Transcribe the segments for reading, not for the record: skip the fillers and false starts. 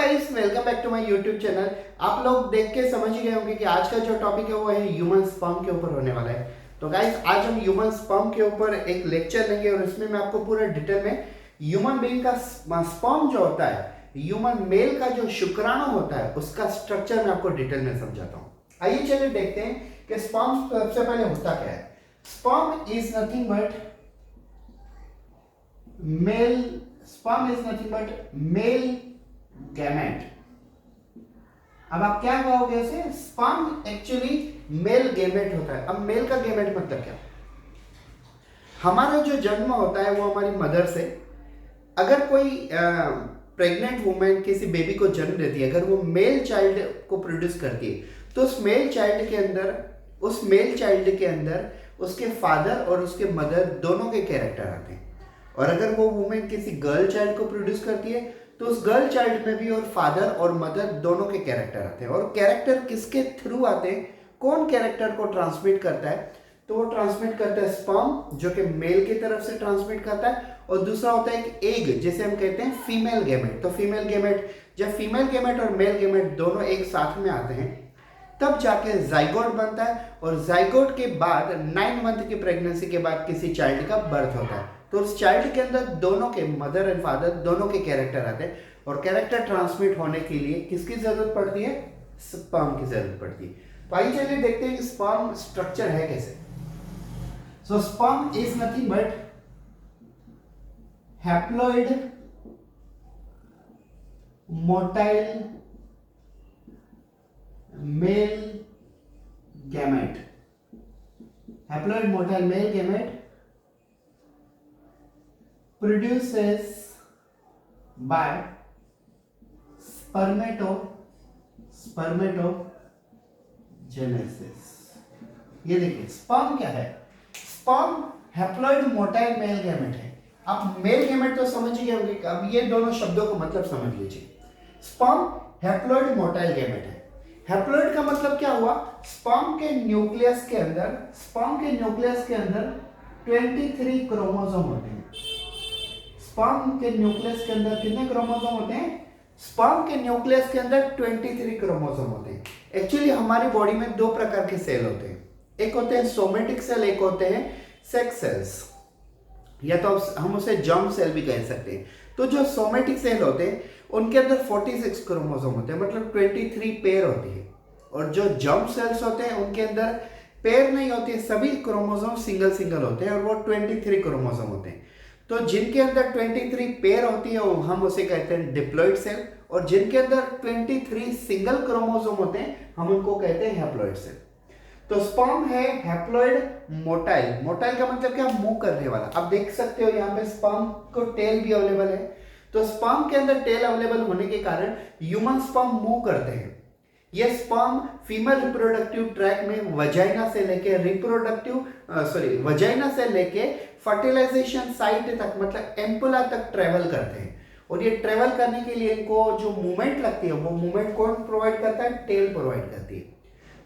Guys, welcome back to my YouTube channel. आप लोग देख के समझ ही गए होंगे कि आज का जो टॉपिक है वो है ह्यूमन स्पर्म के ऊपर होने वाला है। तो गाइस, आज हम ह्यूमन स्पर्म के ऊपर एक लेक्चर लेंगे और इसमें मैं आपको पूरा डिटेल में ह्यूमन बीइंग का स्पर्म जो होता है, ह्यूमन मेल का जो शुक्राणु होता है, उसका स्ट्रक्चर मैं आपको डिटेल में समझाता हूँ। आइए चलिए देखते हैं कि स्पर्म सबसे पहले होता क्या है। Sperm is nothing but male gamete. अब आप क्या कहोगे उसे? स्पर्म एक्चुअली मेल गैमेट होता है। अब मेल का गैमेट मतलब क्या? हमारा जो जन्म होता है वो हमारी मदर से, अगर कोई प्रेग्नेंट वुमेन किसी बेबी को जन्म देती है, अगर वो मेल चाइल्ड को प्रोड्यूस करती है, तो उस मेल चाइल्ड के अंदर उसके फादर और उसके मदर दोनों के कैरेक्टर आते हैं। और अगर वो वुमेन किसी गर्ल चाइल्ड को प्रोड्यूस करती है, तो उस गर्ल चाइल्ड में भी और फादर और मदर दोनों के कैरेक्टर आते हैं। और कैरेक्टर किसके थ्रू आते हैं? कौन कैरेक्टर को ट्रांसमिट करता है? तो वो ट्रांसमिट करता है स्पर्म, जो कि मेल की तरफ से ट्रांसमिट करता है, और दूसरा होता है एक एग, जिसे हम कहते हैं फीमेल गैमेट। तो फीमेल गैमेट, जब फीमेल गैमेट और मेल गैमेट दोनों एक साथ में आते हैं, तब जाके जाइगोट बनता है। और जाइगोट के बाद 9 मंथ की प्रेगनेंसी के बाद किसी चाइल्ड का बर्थ होता है। तो उस चाइल्ड के अंदर दोनों के मदर एंड फादर दोनों के कैरेक्टर आते हैं। और कैरेक्टर ट्रांसमिट होने के लिए किसकी जरूरत पड़ती है? स्पर्म की जरूरत पड़ती है। तो आइए चलिए देखते हैं कि स्पर्म स्ट्रक्चर है कैसे। So sperm is nothing but haploid motile male gamete. Haploid motile male gamete produces by spermatogenesis। ये देखिए स्पर्म क्या है। Sperm haploid motile male gamete है। आप मेल गैमेट तो समझ ही गए होंगे। अब ये दोनों शब्दों को मतलब समझ लीजिए। स्पर्म हैप्लॉइड मोटाइल गैमेट है। हैप्लॉइड का मतलब क्या हुआ? स्पर्म के न्यूक्लियस के अंदर 23 क्रोमोसोम होते हैं। स्पर्म के न्यूक्लियस के अंदर कितने क्रोमोसोम होते हैं? स्पर्म के न्यूक्लियस के अंदर 23 क्रोमोसोम होते हैं। एक्चुअली हमारी बॉडी में दो प्रकार के सेल होते हैं। एक होते हैं सोमेटिक सेल, एक होते हैं सेक्स सेल्स, या तो हम उसे जर्म सेल भी कह सकते हैं। तो जो सोमेटिक सेल होते हैं उनके अंदर 46 क्रोमोसोम होते हैं, मतलब 23 पेयर होती है। और जो जर्म सेल्स होते हैं उनके अंदर पेयर नहीं होती है, सभी क्रोमोसोम सिंगल होते हैं और वो 23 क्रोमोसोम होते हैं। तो जिनके अंदर 23 पेयर होती है हम उसे कहते हैं डिप्लॉइड सेल, और जिनके अंदर 23 सिंगल क्रोमोसोम होते हैं हम उनको कहते हैं हैप्लॉइड सेल। तो स्पर्म है हैप्लॉइड मोटाइल। मोटाइल का मतलब क्या? मूव करने वाला। आप देख सकते हो यहाँ पे स्पर्म को टेल भी अवेलेबल है। तो स्पर्म के अंदर टेल अवेलेबल होने के कारण ह्यूमन स्पर्म मूव करते हैं। ये स्पर्म फीमेल रिप्रोडक्टिव ट्रैक में वजाइना से लेके फर्टिलाइजेशन साइट तक, मतलब एम्पुला तक ट्रेवल करते हैं। और ये ट्रेवल करने के लिए इनको जो मूवमेंट लगती है, वो मूवमेंट कौन प्रोवाइड करता है? टेल प्रोवाइड करती है।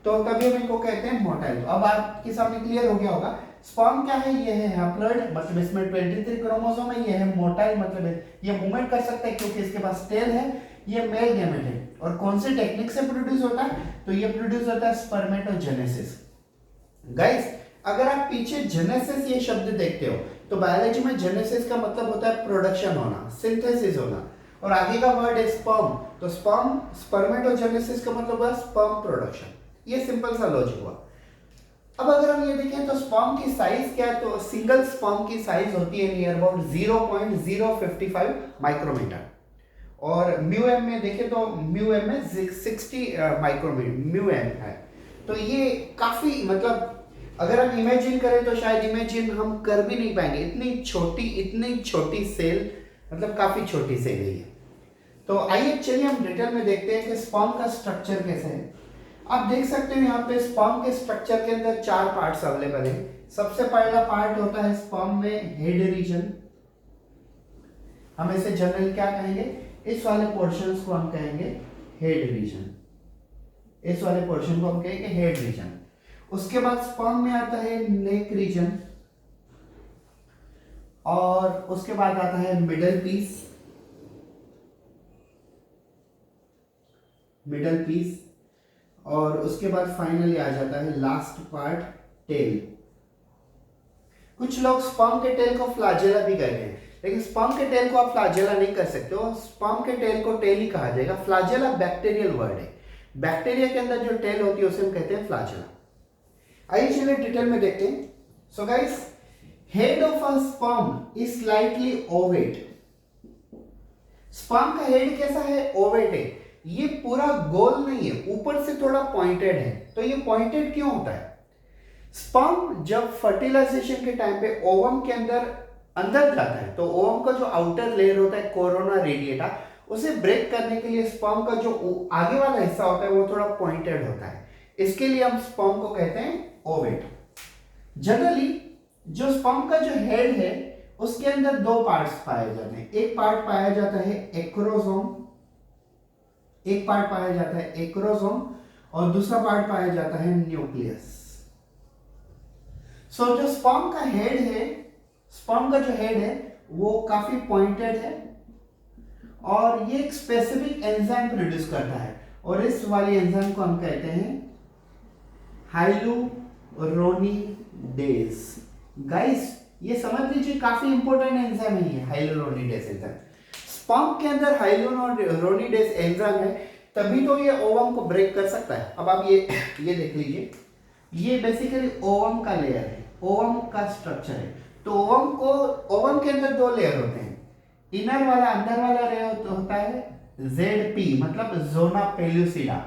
तो तभी हम इनको कहते हैं मोटाइल। तो अब आपके सामने क्लियर हो गया होगा स्पर्म क्या है। ये है हैप्लॉइड, मतलब इसमें 23 क्रोमोसोम है। ये है मोटाइल, मतलब ये मूवमेंट कर सकता है क्योंकि इसके पास टेल है। ये मेल गैमेट है। और कौन से टेक्निक से प्रोड्यूस होता है? तो ये प्रोड्यूस होता है स्पर्मेटोजेनेसिस। गाइस, अगर आप पीछे जेनेसिस ये शब्द देखते हो, तो बायोलॉजी में जेनेसिस का मतलब होता है प्रोडक्शन होना, सिंथेसिस होना। और आगे का वर्ड है स्पर्म, तो स्पर्मेटोजेनेसिस का मतलब हुआ स्पर्म प्रोडक्शन। ये सिंपल सा लॉजिक हुआ। अब अगर हम ये देखें तो स्पर्म की साइज क्या है, तो सिंगल स्पर्म की साइज होती है नियर अबाउट 0.055 माइक्रोमीटर। और म्यू एम में देखें तो म्यू एम में 60 माइक्रोमीटर म्यू एम है। तो ये काफी, मतलब अगर हम इमेजिन करें तो शायद इमेजिन हम कर भी नहीं पाएंगे। इतनी छोटी सेल, मतलब काफी छोटी सेल है ये। तो आइए चलिए हम डिटेल में देखते हैं कि स्पर्म का स्ट्रक्चर कैसे है। आप देख सकते हो यहाँ पे स्पर्म के स्ट्रक्चर के अंदर 4 पार्ट्स अवेलेबल है। सबसे पहला पार्ट होता है स्पर्म में हेड रीजन। हम इसे जनरली क्या कहेंगे? इस वाले पोर्शंस को हम कहेंगे हेड रीजन। इस वाले पोर्शन को हम कहेंगे हेड रीजन। उसके बाद स्पर्म में आता है नेक रीजन, और उसके बाद आता है मिडल पीस, मिडल पीस, और उसके बाद फाइनली आ जाता है लास्ट पार्ट, टेल। कुछ लोग स्पर्म के टेल को फ्लैजेला भी कहते हैं, लेकिन स्पर्म के टेल को आप फ्लैजेला नहीं कर सकते हो, स्पर्म के टेल को टेल ही कहा जाएगा। फ्लैजेला बैक्टीरियल वर्ड है, बैक्टीरिया के अंदर जो टेल होती है उसे हम कहते हैं फ्लैजेला। आइए चलिए डिटेल में देखते हैं। So guys, head of a sperm is slightly Ovett. Sperm का हेड कैसा है? ओवेट है। ये पूरा गोल नहीं है, ऊपर से थोड़ा पॉइंटेड है। तो ये पॉइंटेड क्यों होता है? स्पर्म जब फर्टिलाइजेशन के टाइम पे ओवम के अंदर जाता है, तो ओवम का जो आउटर लेयर होता है कोरोना रेडिएटा, उसे ब्रेक करने के लिए स्पर्म का जो आगे वाला हिस्सा होता है वो थोड़ा पॉइंटेड होता है। इसके लिए हम स्पर्म को कहते हैं ओवेट। जनरली जो स्पर्म का जो हेड है उसके अंदर दो पार्ट्स पाए जाते हैं। एक पार्ट पाया जाता है एक्रोसोम, एक पार्ट पाया जाता है एक्रोसोम, और दूसरा पार्ट पाया जाता है न्यूक्लियस। सो जो स्पर्म का हेड है, स्पर्म का जो हेड है वो काफी पॉइंटेड है, और ये एक स्पेसिफिक एंजाइम प्रोड्यूस करता है, और इस वाली एंजाइम को हम कहते हैं हाइलुरोनिडेज। गाइस ये समझ लीजिए काफी इंपॉर्टेंट एंजाइम है ये हाइलुरोनिडेज एंजाइम। स्पर्म के अंदर हाइलुरोनिडेज एंजाइम है, तभी तो ये ओवम को ब्रेक कर सकता है। अब आप ये देख लीजिए, ये बेसिकली ओवम का लेयर है, ओवम का स्ट्रक्चर है। तो ओवम के अंदर दो लेयर होते हैं। इनर वाला, अंदर वाला लेयर होता है ZP मतलब जोना पेल्यूसिडा,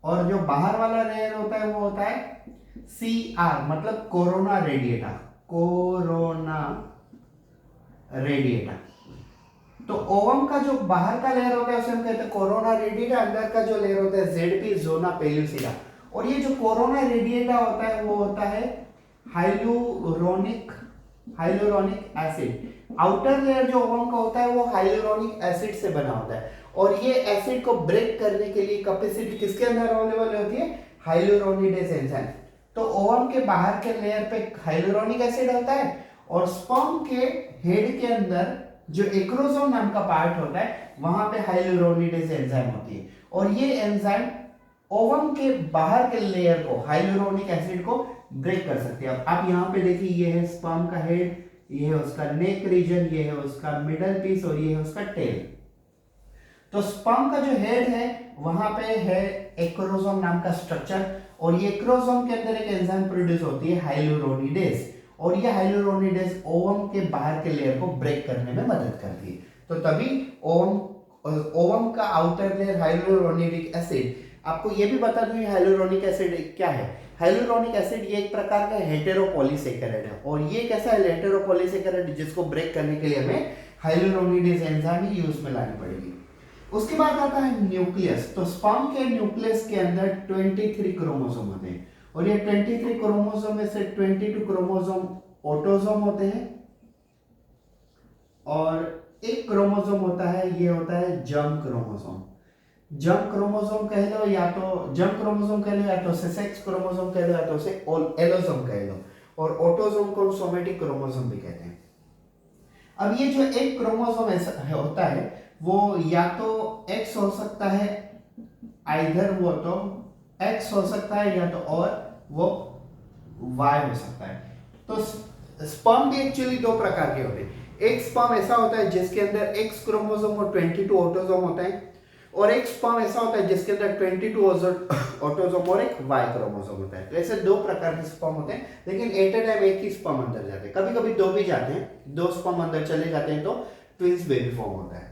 और जो बाहर वाला लेयर होता है वो होता है CR मतलब कोरोना रेडिएटा, कोरोना रेडिएटा। तो ओवम का जो बाहर का लेयर होता है उसे हम कहते हैं कोरोना रेडिएटा, अंदर का जो लेयर होता है ZP जोना पेल्यूसिडा। और ये जो कोरोना रेडिएटा होता है वो होता है हाइलुरोनिक एसिड। आउटर लेयर जो ओवम का होता है वो हाइलुरोनिक एसिड से बना होता है, और ये एसिड को ब्रेक करने के लिए कैपेसिटी किसके अंदर अवेलेबल होती है? Hyaluronidase enzyme. तो ओवम के बाहर के लेयर पे हाइलुरोनिक एसिड होता है, और स्पर्म के हेड के अंदर जो एक्रोसोम नाम का पार्ट होता है वहां पे हाइलुरोनिडेज एंजाइम होती है, और ये एंजाइम ओवम के बाहर के लेयर को, हाइलुरोनिक एसिड को ब्रेक कर सकते हैं। अब आप यहाँ पे देखिए, ये है स्पर्म का हेड, ये है उसका नेक रीजन, ये है उसका मिडल पीस, और ये है उसका टेल। तो स्पर्म का जो हेड है वहां पे है एक्रोसोम नाम का स्ट्रक्चर, और ये एक्रोसोम के अंदर एक एंजाइम प्रोड्यूस होती है हाइलुरोनिडेज, और ये हाइलुरोनिडेज ओवम के बाहर के लेयर को ब्रेक करने में मदद करती है। तो तभी ओवम का आउटर लेयर हाइलुरोनिक एसिड। आपको ये भी बता दूं हाइलुरोनिक एसिड क्या है। हाइलुरोनिक एसिड ये एक प्रकार का हेटेरोपॉलीसेकेराइड है, और ये कैसा है हेटेरोपॉलीसेकेराइड जिसको ब्रेक करने के लिए हमें हाइलुरोनिडेज एंजाइम ही यूज में लानी पड़ेगी। उसके बाद आता है न्यूक्लियस। तो स्पर्म के न्यूक्लियस के अंदर 23 क्रोमोसोम होते हैं, और ये 23 क्रोमोसोम में से 22 क्रोमोसोम ऑटोसोम होते हैं, और एक क्रोमोसोम होता है, ये होता है जर्म क्रोमोसोम। जर्म क्रोमोसोम कह लो या तो जर्म क्रोमोसोम कह लो, या तो सेक्स क्रोमोसोम कह लो, या तो उसे एलोसोम कह लो, और ऑटोसोम को सोमेटिक क्रोमोसोम भी कहते हैं। अब ये जो एक क्रोमोसोम ऐसा होता है वो या तो X हो सकता है, आइधर वो तो X हो सकता है, या तो और वो Y हो सकता है। तो स्पर्म भी एक्चुअली दो प्रकार के होते हैं। एक स्पर्म ऐसा होता है जिसके अंदर X क्रोमोसोम और 22 ऑटोसोम होता है, और एक स्पर्म ऐसा होता है जिसके अंदर 22 ऑटोसोम और एक Y क्रोमोसोम होता है। तो ऐसे दो प्रकार के स्पर्म होते हैं, लेकिन एट ए टाइम एक ही स्पर्म अंदर जाते हैं। कभी कभी दो भी जाते हैं, दो स्पर्म अंदर चले जाते हैं तो ट्विंस बेबी फॉर्म होता है।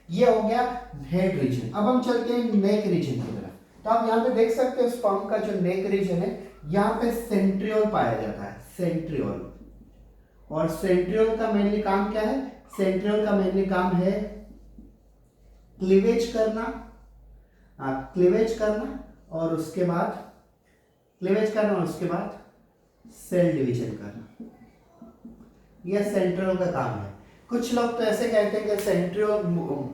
ये हो गया हेड रीजन। अब हम चलते हैं नेक रीजन की तरफ। तो आप यहाँ पे देख सकते हो स्पर्म का जो नेक रीजन है, यहाँ पे सेंट्रियोल पाया जाता है, सेंट्रियोल। और सेंट्रियोल का मेनली काम क्या है? सेंट्रियोल का मेनली काम है क्लीवेज करना, और उसके बाद सेल डिवीजन करना। यह सेंट्रियोल का काम है। कुछ लोग तो ऐसे कहते हैं कि सेंट्रियोल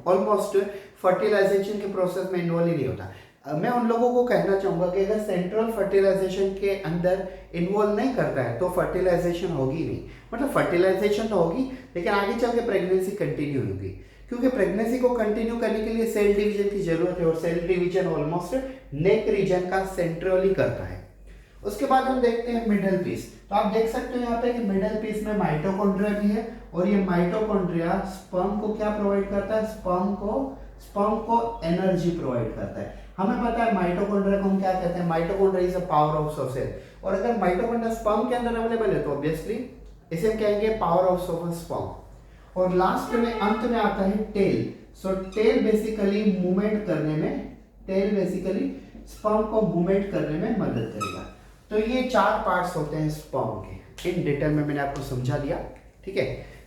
ऑलमोस्ट फर्टिलाइजेशन के प्रोसेस में इन्वॉल्व ही नहीं होता। मैं उन लोगों को कहना चाहूंगा कि अगर सेंट्रल फर्टिलाइजेशन के अंदर इन्वॉल्व नहीं करता है तो फर्टिलाइजेशन होगी नहीं। मतलब फर्टिलाइजेशन तो होगी, लेकिन आगे चल के प्रेगनेंसी कंटिन्यू होगी, क्योंकि प्रेगनेंसी को कंटिन्यू करने के लिए सेल डिवीजन की जरूरत है और cell division almost neck region का सेंट्रली करता है। उसके बाद हम देखते हैं मिडल पीस। तो आप देख सकते हो यहाँ पे कि मिडल पीस में माइटोकॉन्ड्रिया भी है और ये माइटोकॉन्ड्रिया स्पर्म को क्या प्रोवाइड करता है, स्पर्म को एनर्जी प्रोवाइड करता है। हमें पता है माइटोकॉन्ड्रिया को हम क्या कहते हैं, mitochondria is a power house of cell. और अगर माइटोकॉन्ड्रिया स्पर्म के अंदर अवेलेबल है तो ऑब्वियसली इसे हम कहेंगे पावर हाउस ऑफ स्पर्म। और लास्ट में अंत में आता है tail. So tail basically movement करने में, टेल बेसिकली स्पर्म को मूवमेंट करने में मदद करेगा। तो ये 4 पार्ट्स होते हैं स्पर्म के, इन डिटेल में मैंने आपको समझा दिया। ठीक है,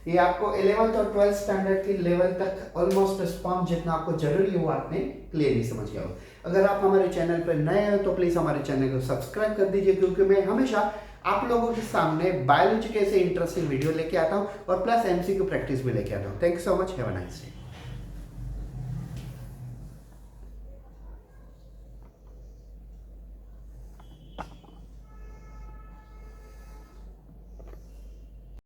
ये आपको 11th और 12th स्टैंडर्ड की लेवल तक ऑलमोस्ट स्पर्म जितना आपको जरूरी हो आपने क्लियरली समझ गया हो। अगर आप हमारे चैनल पर नए हो तो प्लीज हमारे चैनल को सब्सक्राइब कर दीजिए, क्योंकि मैं हमेशा आप लोगों के सामने बायोलॉजी के ऐसे इंटरेस्टिंग वीडियो लेके आता हूँ और प्लस एमसीक्यू प्रैक्टिस भी लेके आता हूँ। Thank you so much, have a nice day.